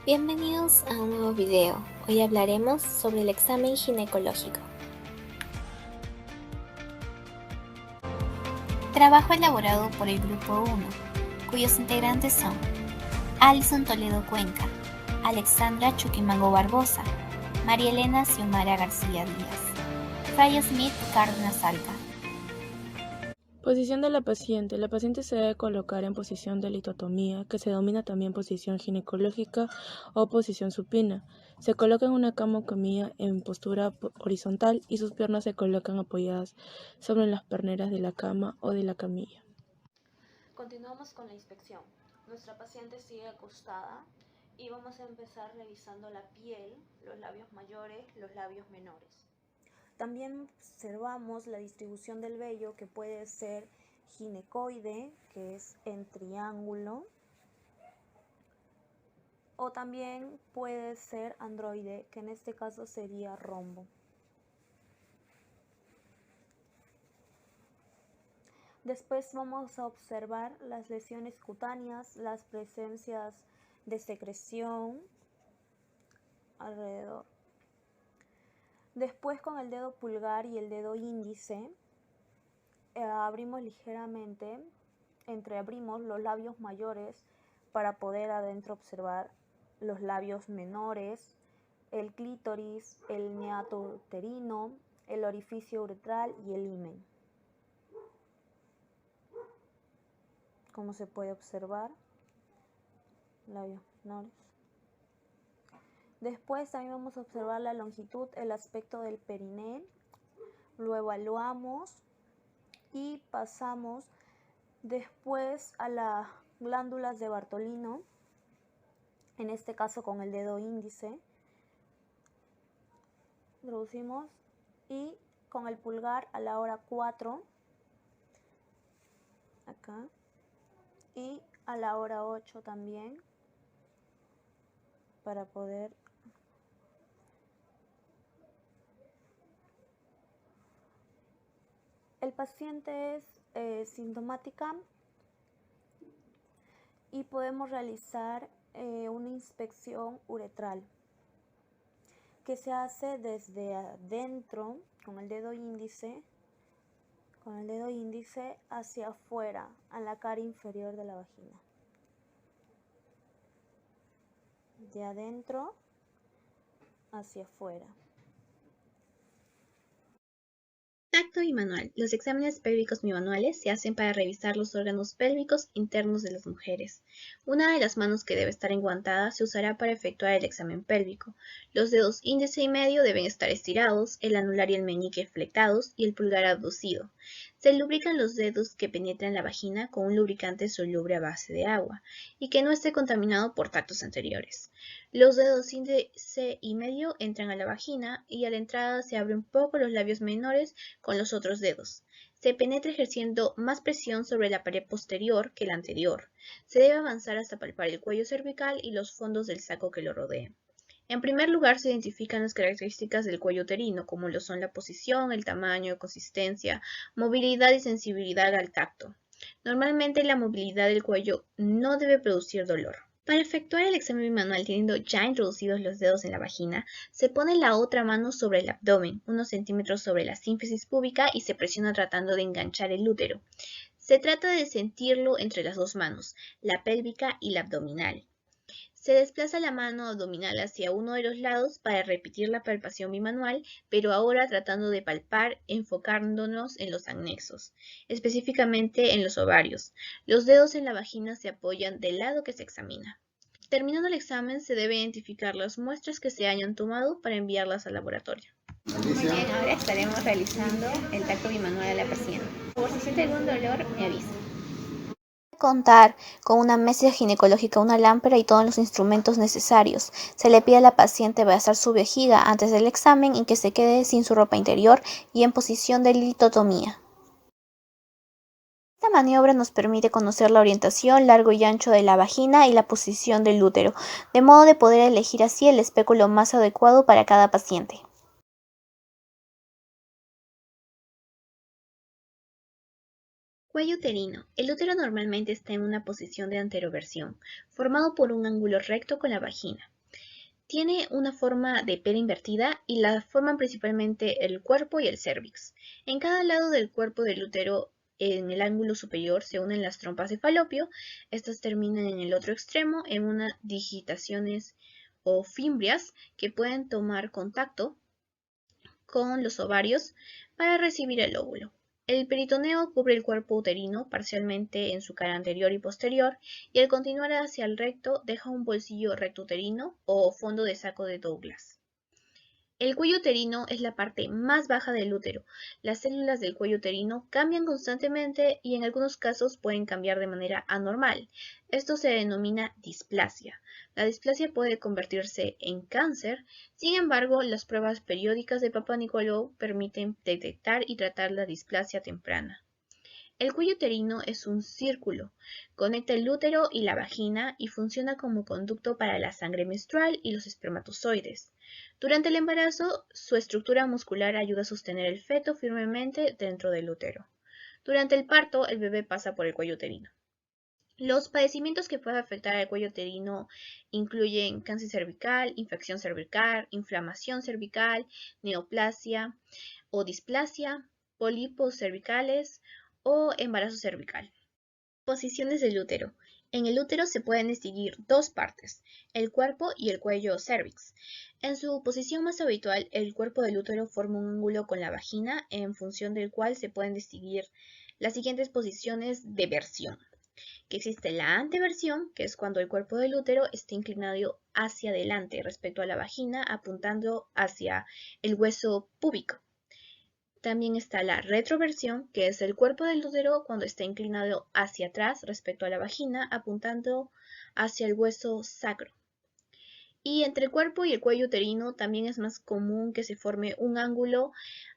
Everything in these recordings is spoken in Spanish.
Bienvenidos a un nuevo video. Hoy hablaremos sobre el examen ginecológico. Trabajo elaborado por el Grupo 1, cuyos integrantes son Alison Toledo Cuenca, Alexandra Chuquimango Barbosa, María Elena Xiomara García Díaz, Fraya Smith Cárdenas Alca. Posición de la paciente. La paciente se debe colocar en posición de litotomía, que se denomina también posición ginecológica o posición supina. Se coloca en una cama o camilla en postura horizontal y sus piernas se colocan apoyadas sobre las perneras de la cama o de la camilla. Continuamos con la inspección. Nuestra paciente sigue acostada y vamos a empezar revisando la piel, los labios mayores, los labios menores. También observamos la distribución del vello, que puede ser ginecoide, que es en triángulo, o también puede ser androide, que en este caso sería rombo. Después vamos a observar las lesiones cutáneas, las presencias de secreción alrededor. Después, con el dedo pulgar y el dedo índice, abrimos ligeramente, entreabrimos los labios mayores para poder adentro observar los labios menores, el clítoris, el neato uterino, el orificio uretral y el himen. Como se puede observar, labios menores. Después también vamos a observar la longitud, el aspecto del periné. Lo evaluamos y pasamos después a las glándulas de Bartolino, en este caso con el dedo índice. Introducimos y con el pulgar a la hora 4, acá, y a la hora 8 también, para poder el paciente es sintomática y podemos realizar una inspección uretral que se hace desde adentro con el dedo índice hacia afuera, a la cara inferior de la vagina. De adentro hacia afuera. Tacto bimanual. Los exámenes pélvicos bimanuales se hacen para revisar los órganos pélvicos internos de las mujeres. Una de las manos que debe estar enguantada se usará para efectuar el examen pélvico. Los dedos índice y medio deben estar estirados, el anular y el meñique flectados y el pulgar abducido. Se lubrican los dedos que penetran la vagina con un lubricante soluble a base de agua y que no esté contaminado por tactos anteriores. Los dedos índice y medio entran a la vagina y a la entrada se abren un poco los labios menores con los otros dedos. Se penetra ejerciendo más presión sobre la pared posterior que la anterior. Se debe avanzar hasta palpar el cuello cervical y los fondos del saco que lo rodean. En primer lugar, se identifican las características del cuello uterino, como lo son la posición, el tamaño, consistencia, movilidad y sensibilidad al tacto. Normalmente la movilidad del cuello no debe producir dolor. Para efectuar el examen manual teniendo ya introducidos los dedos en la vagina, se pone la otra mano sobre el abdomen, unos centímetros sobre la sínfisis púbica y se presiona tratando de enganchar el útero. Se trata de sentirlo entre las dos manos, la pélvica y la abdominal. Se desplaza la mano abdominal hacia uno de los lados para repetir la palpación bimanual, pero ahora tratando de palpar enfocándonos en los anexos, específicamente en los ovarios. Los dedos en la vagina se apoyan del lado que se examina. Terminando el examen, se debe identificar las muestras que se hayan tomado para enviarlas al laboratorio. Muy bien, ahora estaremos realizando el tacto bimanual a la paciente. Por si siente algún dolor, me avisa. Contar con una mesa ginecológica, una lámpara y todos los instrumentos necesarios. Se le pide a la paciente abrazar su vejiga antes del examen y que se quede sin su ropa interior y en posición de litotomía. Esta maniobra nos permite conocer la orientación, largo y ancho de la vagina y la posición del útero, de modo de poder elegir así el espéculo más adecuado para cada paciente. Cuello uterino. El útero normalmente está en una posición de anteroversión, formado por un ángulo recto con la vagina. Tiene una forma de pera invertida y la forman principalmente el cuerpo y el cérvix. En cada lado del cuerpo del útero, en el ángulo superior, se unen las trompas de falopio. Estas terminan en el otro extremo en unas digitaciones o fimbrias que pueden tomar contacto con los ovarios para recibir el óvulo. El peritoneo cubre el cuerpo uterino parcialmente en su cara anterior y posterior, y al continuar hacia el recto deja un bolsillo rectouterino o fondo de saco de Douglas. El cuello uterino es la parte más baja del útero. Las células del cuello uterino cambian constantemente y en algunos casos pueden cambiar de manera anormal. Esto se denomina displasia. La displasia puede convertirse en cáncer. Sin embargo, las pruebas periódicas de Papa Nicolau permiten detectar y tratar la displasia temprana. El cuello uterino es un círculo, conecta el útero y la vagina y funciona como conducto para la sangre menstrual y los espermatozoides. Durante el embarazo, su estructura muscular ayuda a sostener el feto firmemente dentro del útero. Durante el parto, el bebé pasa por el cuello uterino. Los padecimientos que pueden afectar al cuello uterino incluyen cáncer cervical, infección cervical, inflamación cervical, neoplasia o displasia, pólipos cervicales o embarazo cervical. Posiciones del útero. En el útero se pueden distinguir dos partes, el cuerpo y el cuello cervix. En su posición más habitual, el cuerpo del útero forma un ángulo con la vagina, en función del cual se pueden distinguir las siguientes posiciones de versión. Que existe la anteversión, que es cuando el cuerpo del útero está inclinado hacia adelante respecto a la vagina, apuntando hacia el hueso púbico. También está la retroversión, que es el cuerpo del útero cuando está inclinado hacia atrás respecto a la vagina, apuntando hacia el hueso sacro. Y entre el cuerpo y el cuello uterino también es más común que se forme un ángulo,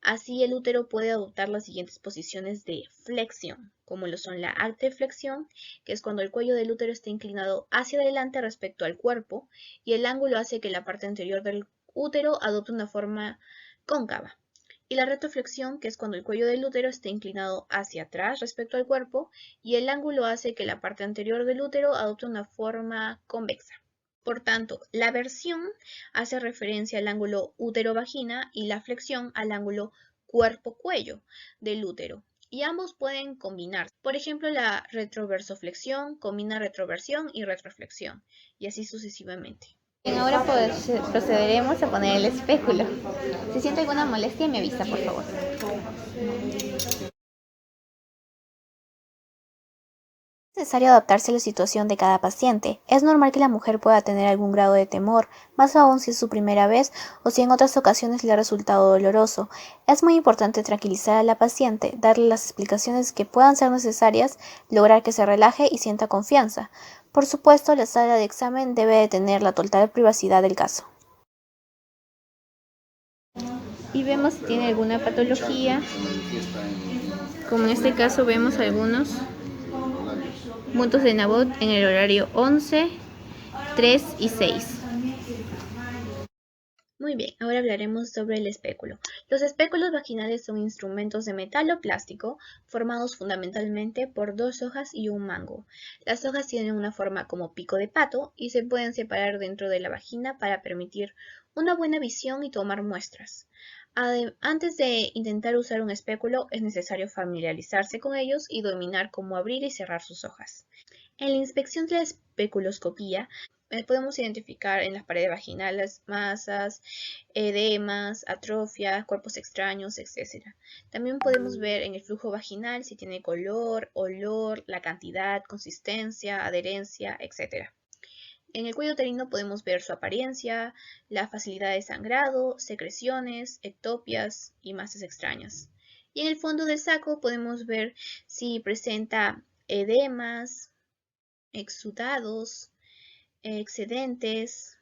así el útero puede adoptar las siguientes posiciones de flexión, como lo son la arqueflexión, que es cuando el cuello del útero está inclinado hacia adelante respecto al cuerpo, y el ángulo hace que la parte anterior del útero adopte una forma cóncava. Y la retroflexión, que es cuando el cuello del útero está inclinado hacia atrás respecto al cuerpo, y el ángulo hace que la parte anterior del útero adopte una forma convexa. Por tanto, la versión hace referencia al ángulo útero-vagina y la flexión al ángulo cuerpo-cuello del útero. Y ambos pueden combinarse. Por ejemplo, la retroversoflexión combina retroversión y retroflexión, y así sucesivamente. Bien, ahora procederemos a poner el espéculo. Si siente alguna molestia, me avisa, por favor. Es necesario adaptarse a la situación de cada paciente. Es normal que la mujer pueda tener algún grado de temor, más aún si es su primera vez o si en otras ocasiones le ha resultado doloroso. Es muy importante tranquilizar a la paciente, darle las explicaciones que puedan ser necesarias, lograr que se relaje y sienta confianza. Por supuesto, la sala de examen debe de tener la total privacidad del caso. Y vemos si tiene alguna patología, como en este caso vemos algunos puntos de Nabot en el horario 11, 3 y 6. Muy bien, ahora hablaremos sobre el espéculo. Los espéculos vaginales son instrumentos de metal o plástico formados fundamentalmente por dos hojas y un mango. Las hojas tienen una forma como pico de pato y se pueden separar dentro de la vagina para permitir una buena visión y tomar muestras. Antes de intentar usar un espéculo es necesario familiarizarse con ellos y dominar cómo abrir y cerrar sus hojas. En la inspección de la especuloscopía podemos identificar en las paredes vaginales masas, edemas, atrofias, cuerpos extraños, etc. También podemos ver en el flujo vaginal si tiene color, olor, la cantidad, consistencia, adherencia, etc. En el cuello uterino podemos ver su apariencia, la facilidad de sangrado, secreciones, ectopias y masas extrañas. Y en el fondo del saco podemos ver si presenta edemas, exudados, excedentes.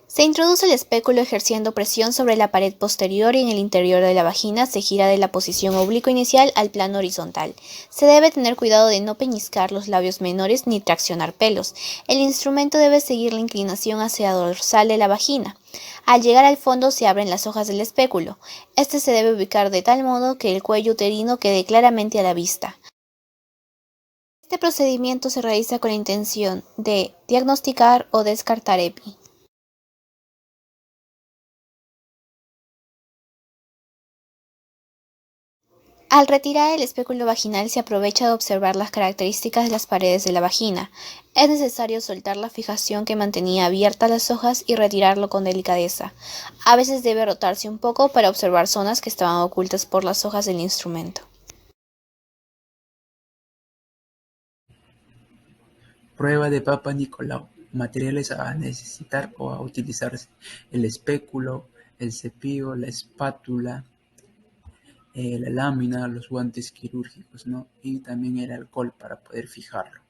Se introduce el espéculo ejerciendo presión sobre la pared posterior y en el interior de la vagina se gira de la posición oblicua inicial al plano horizontal. Se debe tener cuidado de no peñiscar los labios menores ni traccionar pelos. El instrumento debe seguir la inclinación hacia la dorsal de la vagina. Al llegar al fondo se abren las hojas del espéculo. Este se debe ubicar de tal modo que el cuello uterino quede claramente a la vista. Este procedimiento se realiza con la intención de diagnosticar o descartar EPI. Al retirar el espéculo vaginal se aprovecha de observar las características de las paredes de la vagina. Es necesario soltar la fijación que mantenía abiertas las hojas y retirarlo con delicadeza. A veces debe rotarse un poco para observar zonas que estaban ocultas por las hojas del instrumento. Prueba de Papa Nicolau. Materiales a necesitar o a utilizarse: el espéculo, el cepillo, la espátula, la lámina, los guantes quirúrgicos, ¿no? Y también el alcohol para poder fijarlo.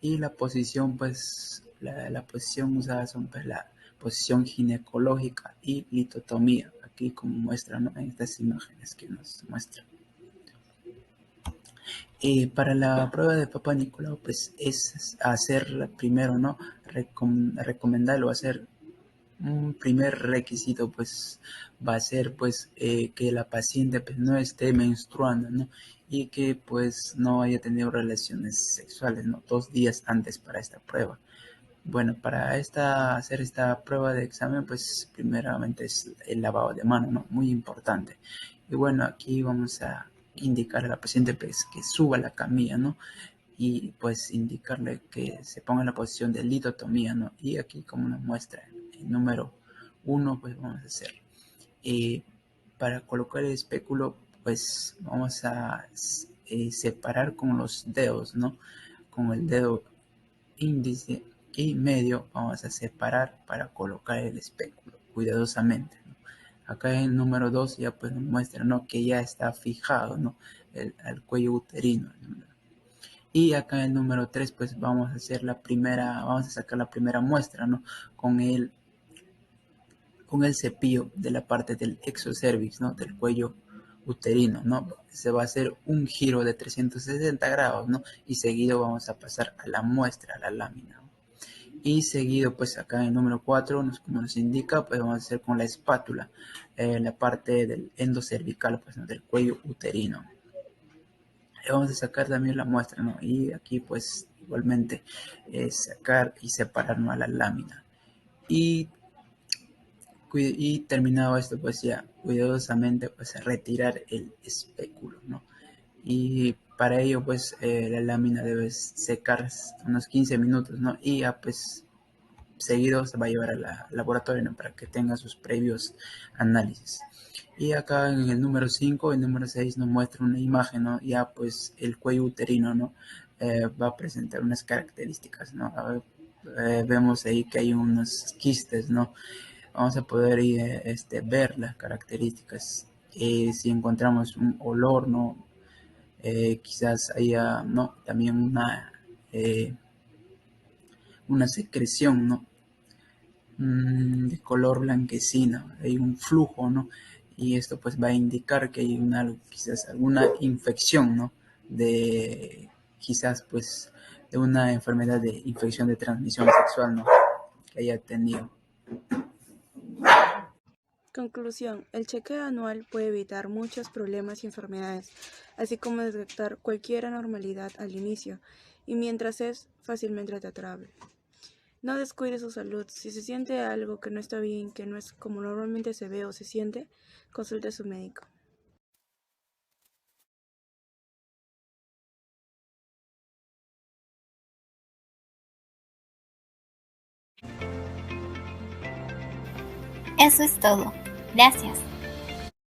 Y la posición, pues, la posición usada son pues la posición ginecológica y litotomía, aquí como muestra, ¿no? En estas imágenes que nos muestran. Para la prueba de Papa Nicolau, pues es hacer primero, ¿no? Recomendarlo hacer. Un primer requisito pues va a ser pues que la paciente pues no esté menstruando, ¿no? Y que pues no haya tenido relaciones sexuales, ¿no? 2 días antes para esta prueba. Bueno, para hacer esta prueba de examen, pues primeramente es el lavado de mano, ¿no? Muy importante. Y bueno, aquí vamos a indicar a la paciente pues que suba la camilla, ¿no? Y pues indicarle que se ponga en la posición de litotomía, ¿no? Y aquí como nos muestra el número 1, pues vamos a hacer. Para colocar el espéculo, pues vamos a separar con los dedos, ¿no? Con el dedo índice y medio vamos a separar para colocar el espéculo cuidadosamente, ¿no? Acá en el número 2 ya pues nos muestra, ¿no? Que ya está fijado, ¿no? El cuello uterino. Y acá en el número 3 pues vamos a sacar la primera muestra, ¿no? Con el cepillo de la parte del exocervix, ¿no? Del cuello uterino, ¿no? Se va a hacer un giro de 360 grados, ¿no? Y seguido vamos a pasar a la muestra, a la lámina, ¿no? Y seguido, pues acá en el número 4, como nos indica, pues vamos a hacer con la espátula la parte del endocervical, pues, ¿no? Del cuello uterino. Vamos a sacar también la muestra, ¿no? Y aquí pues igualmente sacar y separar, ¿no? A la lámina. Y terminado esto, pues ya cuidadosamente pues retirar el espéculo, ¿no? Y para ello pues la lámina debe secar unos 15 minutos, ¿no? Y ya pues seguido se va a llevar al laboratorio, ¿no? Para que tenga sus previos análisis. Y acá en el número 5, el número 6 nos muestra una imagen, ¿no? Ya pues el cuello uterino, ¿no? Va a presentar unas características, ¿no? Vemos ahí que hay unos quistes, ¿no? Vamos a poder ver las características. Si encontramos un olor, ¿no? Quizás haya, ¿no? También una secreción, ¿no? De color blanquecino, hay un flujo, ¿no? Y esto pues va a indicar que hay quizás alguna infección, ¿no? Quizás pues de una enfermedad de infección de transmisión sexual, ¿no? Que haya tenido. Conclusión: el chequeo anual puede evitar muchos problemas y enfermedades, así como detectar cualquier anormalidad al inicio, y mientras es fácilmente tratable. No descuide su salud. Si se siente algo que no está bien, que no es como normalmente se ve o se siente, consulte a su médico. Eso es todo. Gracias.